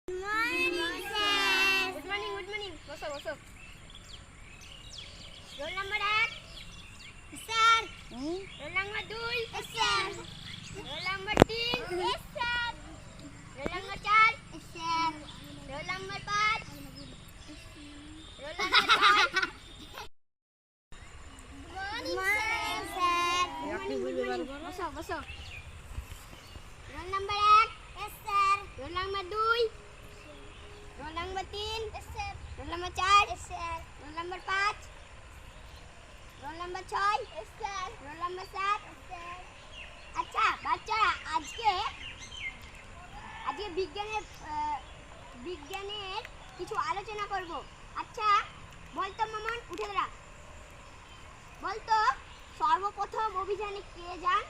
Morning, sir. Good morning, good morning. বসো। Roll number 1 sir. Roll number 2 sir. Roll number 3 sir. Roll number 4 sir. Roll number 5 roll number 6 morning sir. বসো। Roll number 1 sir. Roll number 2 roll number 3 sir. Roll number 4 sir. Roll number 5 roll number 6 sir. Roll number 7 sir. আচ্ছা বাচ্চারা আজকে বিজ্ঞানের কিছু আলোচনা করব। আচ্ছা বলতো মামন, উঠে দাঁড়া। বলতো সর্বপ্রথম অভিযানে কে যান?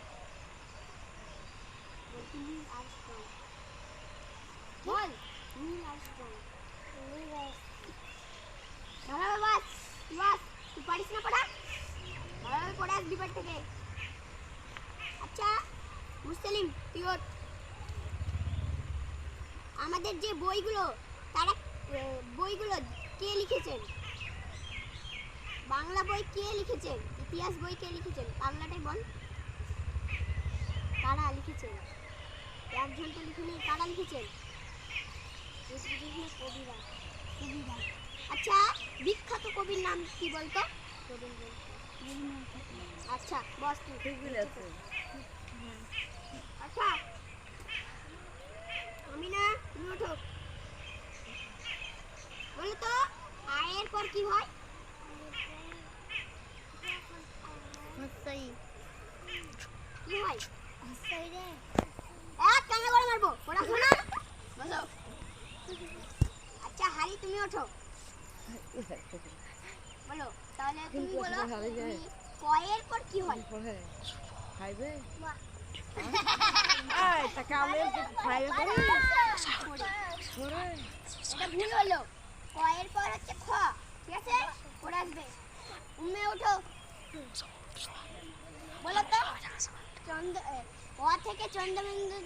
Neil Armstrong. বল। Neil Armstrong. ভালোভাবে বাস। তুই পারিস না পড়া? ভালোভাবে পড়ে আসবি বাড়ি থেকে। আচ্ছা মুসলিম, তুই ওঠ। আমাদের যে বইগুলো কে লিখেছেন? বাংলা বই কে লিখেছেন? ইতিহাস বই কে লিখেছেন? বাংলাটাই বল। কারা লিখেছেন? একজন তো লিখেনি, কারা লিখেছেন? কবিরা। আচ্ছা বিখ্যাত কবির নাম কি বলতো? আচ্ছা বস তুই। ঠিক বলেছিস। আচ্ছা আমি না, তুমি ওঠো। বলো তো আয়ের পর কি হয়? কি হয়? এক কান্না করে মারবো। পড়াশোনা বসো। আচ্ছা হারি, তুমি ওঠো। বলো তাহলে তুমি বলো কয়ের পর কি হয়? খাইবে এটা ভুল হলো। কয়ের পর হচ্ছে খ। ঠিক আছে, পড়ে আসবে। উম্মে ওঠো। বলো তো অ থেকে চন্দ্রবিন্দু